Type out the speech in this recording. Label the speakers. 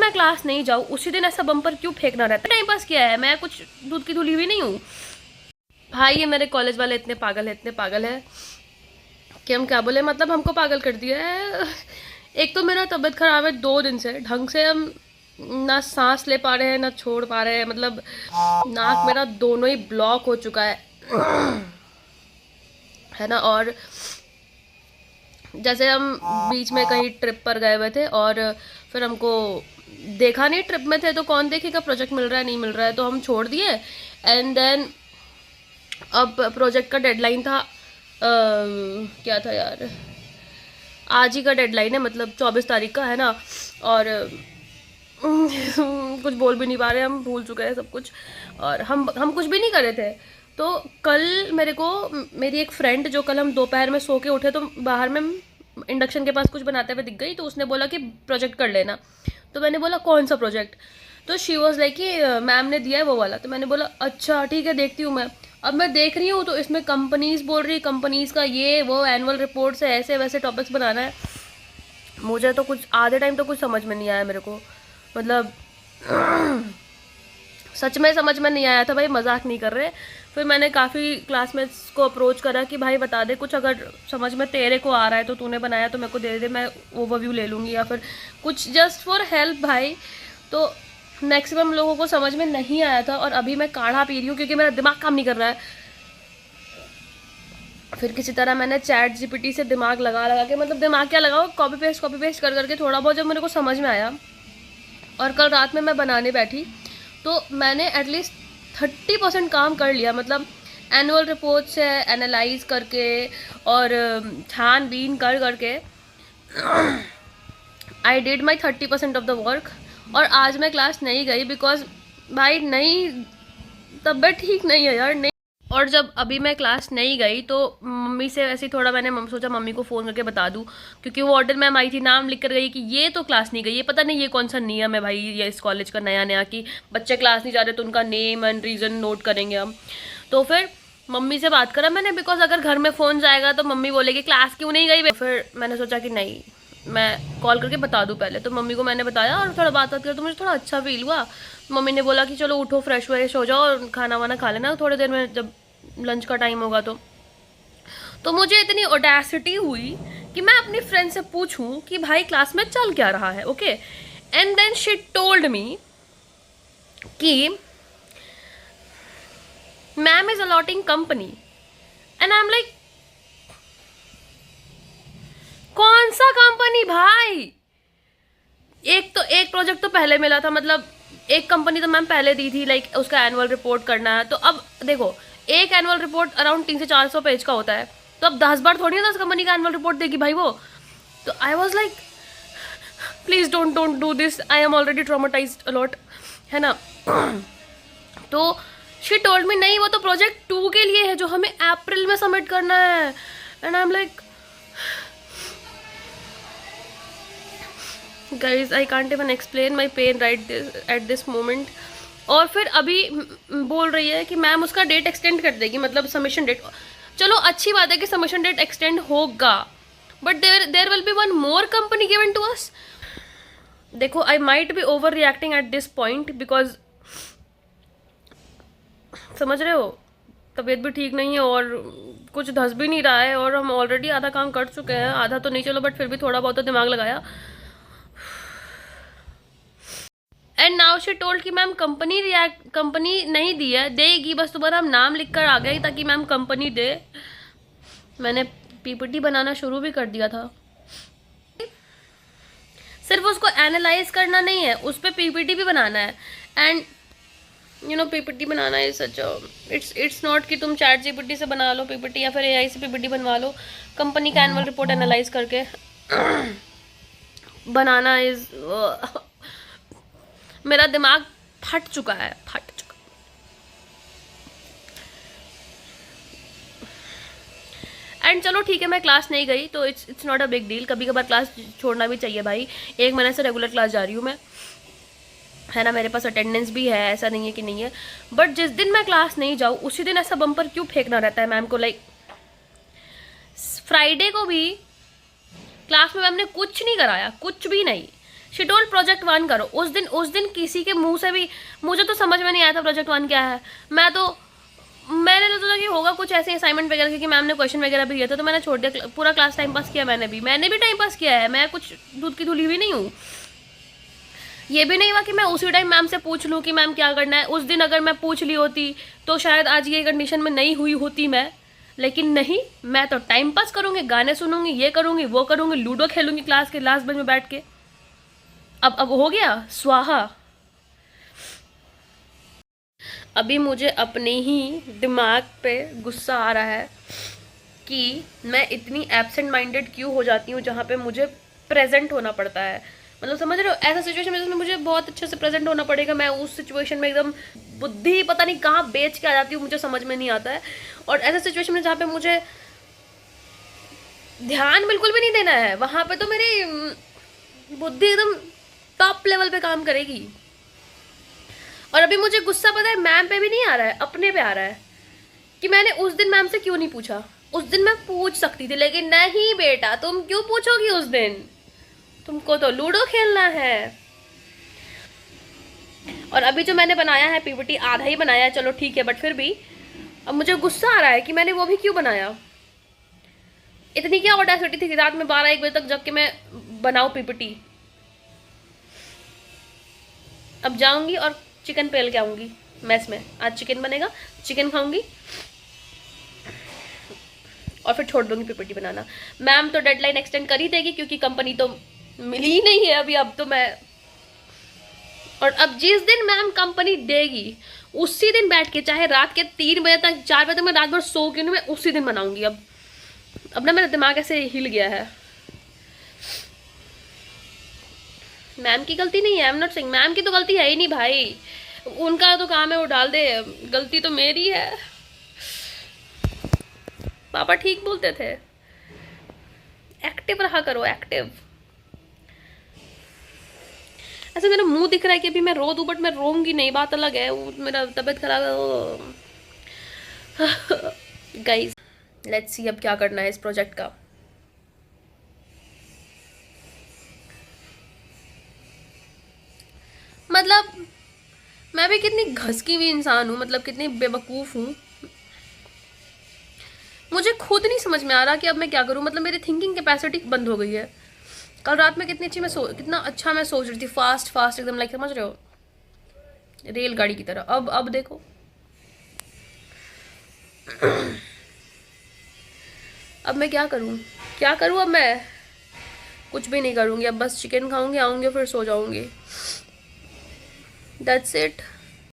Speaker 1: मैं क्लास नहीं जाऊँ उसी दिन ऐसा बम्पर क्यों फेंकना रहता है। टाइम पास किया है, मैं कुछ दूध की धुली हुई नहीं हूँ भाई। ये मेरे कॉलेज वाले इतने पागल है कि हम क्या बोले, मतलब हमको पागल कर दिया है। एक तो मेरा तबीयत खराब है 2 दिन से, ढंग से हम ना सांस ले पा रहे हैं ना छोड़ पा रहे हैं, मतलब नाक मेरा दोनों ही ब्लॉक हो चुका है ना। और जैसे हम बीच में कहीं ट्रिप पर गए हुए थे और फिर हमको देखा नहीं, ट्रिप में थे तो कौन देखेगा प्रोजेक्ट मिल रहा है नहीं मिल रहा है, तो हम छोड़ दिए। एंड देन अब प्रोजेक्ट का डेडलाइन था क्या था यार, आज ही का डेडलाइन है, मतलब 24 तारीख का है ना। और कुछ बोल भी नहीं पा रहे, हम भूल चुके हैं सब कुछ और हम कुछ भी नहीं कर रहे थे। तो कल मेरे को मेरी एक फ्रेंड, जो कल हम दोपहर में सो के उठे तो बाहर में इंडक्शन के पास कुछ बनाते हुए दिख गई, तो उसने बोला कि प्रोजेक्ट कर लेना। तो मैंने बोला कौन सा प्रोजेक्ट, तो शी वॉज लाइक कि मैम ने दिया है वो वाला। तो मैंने बोला अच्छा ठीक है देखती हूँ मैं। अब मैं देख रही हूँ तो इसमें कंपनीज बोल रही, कंपनीज का ये वो एनुअल रिपोर्ट से ऐसे वैसे टॉपिक्स बनाना है। मुझे तो कुछ आधे टाइम तो कुछ समझ में नहीं आया मेरे को, मतलब सच में समझ में नहीं आया था भाई, मजाक नहीं कर रहे। फिर मैंने काफ़ी क्लासमेट्स को अप्रोच करा कि भाई बता दे कुछ, अगर समझ में तेरे को आ रहा है तो तूने बनाया तो मेरे को दे दे, मैं ओवरव्यू ले लूँगी या फिर कुछ जस्ट फॉर हेल्प भाई। तो मैक्सिमम लोगों को समझ में नहीं आया था और अभी मैं काढ़ा पी रही हूँ क्योंकि मेरा दिमाग काम नहीं कर रहा है। फिर किसी तरह मैंने चैट जीपीटी से दिमाग लगा के, मतलब दिमाग क्या लगाओ, कॉपी पेस्ट कर करके थोड़ा बहुत जब मेरे को समझ में आया। और कल रात में मैं बनाने बैठी तो मैंने एटलीस्ट 30% काम कर लिया, मतलब एनुअल रिपोर्ट से एनालाइज करके और छानबीन कर करके I did my 30% of the work. और आज मैं क्लास नहीं गई बिकॉज भाई नहीं, तबीयत ठीक नहीं है यार, नहीं। और जब अभी मैं क्लास नहीं गई तो मम्मी से ऐसे थोड़ा मैंने सोचा मम्मी को फ़ोन करके बता दूं, क्योंकि वो ऑर्डर मैम आई थी, नाम लिख कर गई कि ये तो क्लास नहीं गई। ये पता नहीं ये कौन सा नियम है भाई, ये इस कॉलेज का नया कि बच्चे क्लास नहीं जा रहे तो उनका नेम एंड रीज़न नोट करेंगे हम। तो फिर मम्मी से बात करा मैंने, बिकॉज अगर घर में फ़ोन जाएगा तो मम्मी बोलेगी क्लास क्यों नहीं गई। फिर मैंने सोचा कि नहीं, मैं कॉल करके बता दूं पहले। तो मम्मी को मैंने बताया और थोड़ा बात कर तो मुझे थोड़ा अच्छा फील हुआ। मम्मी ने बोला कि चलो उठो, फ्रेश व्रेश हो जाओ और खाना वाना खा लेना थोड़ी देर में जब लंच का टाइम होगा। तो मुझे इतनी ओडेसिटी हुई कि मैं अपनी फ्रेंड से पूछूं कि भाई क्लास में चल क्या रहा है, okay. And then she told me कि ma'am is allotting company and I am like कौन सा कंपनी भाई। एक प्रोजेक्ट तो पहले मिला था, मतलब एक कंपनी तो मैम पहले दी थी, लाइक उसका एनुअल रिपोर्ट करना है। तो अब देखो एक एनुअल रिपोर्ट अराउंड 300 से 400 पेज का होता है, तो अब 10 बार थोड़ी ना 10 कंपनी का एनुअल रिपोर्ट देगी भाई वो। तो I was like please don't do this, I am already traumatised a lot, है ना। तो शी टोल्ड मी नहीं वो तो प्रोजेक्ट 2 के लिए है जो हमें अप्रैल में सबमिट करना है। And I am like guys I can't even explain my pain right at this moment। और फिर अभी बोल रही है कि मैम उसका डेट एक्सटेंड कर देगी, मतलब सबमिशन डेट। चलो अच्छी बात है कि सबमिशन डेट एक्सटेंड होगा, but there will be one more company given to us. देखो I might be overreacting at this point because समझ रहे हो तबीयत भी ठीक नहीं है और कुछ धस भी नहीं रहा है और हम ऑलरेडी आधा काम कर चुके हैं, आधा तो नहीं चलो बट फिर भी थोड़ा बहुत तो दिमाग लगाया। एंड नाउ शी टोल्ड कि मैम कंपनी नहीं दी है, देगी, बस तुम्हारा हम नाम लिख कर आ गए ताकि मैम कंपनी दे। मैंने पीपीटी बनाना शुरू भी कर दिया था, सिर्फ उसको एनालाइज करना नहीं है, उस पर पीपीटी भी बनाना है। एंड यू नो पीपीटी बनाना है सच, इट्स नॉट कि तुम चैट जीपीटी से बना लो पीपीटी या फिर एआई से पीपीटी बनवा लो। कंपनी का एनुअल रिपोर्ट एनालाइज करके बनाना इज मेरा दिमाग फट चुका है। एंड चलो ठीक है मैं क्लास नहीं गई तो it's not a big deal, कभी कभार क्लास छोड़ना भी चाहिए भाई। 1 महीने से रेगुलर क्लास जा रही हूँ मैं, है ना, मेरे पास अटेंडेंस भी है, ऐसा नहीं है कि नहीं है। बट जिस दिन मैं क्लास नहीं जाऊँ उसी दिन ऐसा बम्पर क्यों फेंकना रहता है मैम को। लाइक फ्राइडे को भी क्लास में मैम ने कुछ नहीं कराया, कुछ भी नहीं, शी टोल्ड प्रोजेक्ट 1 करो। उस दिन किसी के मुंह से भी मुझे तो समझ में नहीं आया था प्रोजेक्ट 1 क्या है। मैंने तो सोचा कि होगा कुछ ऐसे असाइनमेंट वगैरह, क्योंकि मैम ने क्वेश्चन वगैरह भी दिया था, तो मैंने छोड़ दिया। पूरा क्लास टाइम पास किया मैंने भी टाइम पास किया है। मैं कुछ दूध की धुली हुई नहीं हूँ। ये भी नहीं हुआ कि मैं उसी टाइम मैम से पूछ लूँ कि मैम क्या करना है। उस दिन अगर मैं पूछ ली होती तो शायद आज ये कंडीशन में नहीं हुई होती मैं, लेकिन नहीं, मैं तो टाइम पास करूँगी, गाने सुनूंगी, ये करूँगी, वो करूँगी, लूडो खेलूंगी क्लास के लास्ट बेंच में बैठ के। अब हो गया स्वाहा। अभी मुझे अपने ही दिमाग पे गुस्सा आ रहा है कि मैं इतनी एब्सेंट माइंडेड क्यों हो जाती हूँ जहाँ पे मुझे प्रेजेंट होना पड़ता है। मतलब समझ रहे हो, ऐसा सिचुएशन में जिसमें मुझे बहुत अच्छे से प्रेजेंट होना पड़ेगा, मैं उस सिचुएशन में एकदम बुद्धि पता नहीं कहाँ बेच के आ जाती हूँ, मुझे समझ में नहीं आता है। और ऐसा सिचुएशन में जहाँ पे मुझे ध्यान बिल्कुल भी नहीं देना है, वहाँ पे तो मेरी बुद्धि एकदम टॉप लेवल पे काम करेगी। और अभी मुझे गुस्सा पता है मैम पे भी नहीं आ रहा है, अपने पे आ रहा है कि मैंने उस दिन मैम से क्यों नहीं पूछा। उस दिन मैं पूछ सकती थी, लेकिन नहीं बेटा, तुम क्यों पूछोगी उस दिन, तुमको तो लूडो खेलना है। और अभी जो मैंने बनाया है पीपीटी, आधा ही बनाया है, चलो ठीक है, बट फिर भी अब मुझे गुस्सा आ रहा है कि मैंने वो भी क्यों बनाया। इतनी क्या ऑडेसिटी थी कि रात में 12-1 बजे तक जग के मैं बनाऊं पीपीटी। अब जाऊंगी और चिकन पेल के आऊंगी मैस में। आज चिकन बनेगा, चिकन खाऊंगी और फिर छोड़ दूंगी पीपीटी बनाना। मैम तो डेडलाइन एक्सटेंड कर ही देगी, क्योंकि कंपनी तो मिली ही नहीं है अभी। अब तो मैं, और अब जिस दिन मैम कंपनी देगी उसी दिन बैठ के, चाहे रात के 3 बजे तक 4 बजे तक मैं रात भर सो के नहीं, मैं उसी दिन बनाऊंगी। अब ना मेरा दिमाग ऐसे हिल गया है। मैम की गलती नहीं है, I am not saying, ma'am की तो गलती है ही नहीं भाई, उनका तो काम है वो डाल दे, गलती तो मेरी है। पापा ठीक बोलते थे, एक्टिव रहा करो, एक्टिव। ऐसे मेरा मुंह दिख रहा है कि अभी मैं रो दूं, बट मैं रोऊंगी नहीं, बात अलग है, वो मेरा तबीयत खराब है। गाइस लेट्स सी अब क्या करना है इस प्रोजेक्ट का। मतलब मैं भी कितनी घसकी हुई इंसान हूँ, मतलब कितनी बेवकूफ़ हूँ, मुझे खुद नहीं समझ में आ रहा कि अब मैं क्या करूँ। मतलब मेरी थिंकिंग कैपेसिटी बंद हो गई है। कल रात में कितना अच्छा मैं सोच रही थी, फास्ट फास्ट एकदम, लाइक समझ रहे हो, रेलगाड़ी की तरह। अब देखो अब मैं क्या करूँ अब मैं कुछ भी नहीं करूँगी। अब बस चिकन खाऊंगी, आऊँगी, फिर सो जाऊँगी, दैट्स इट।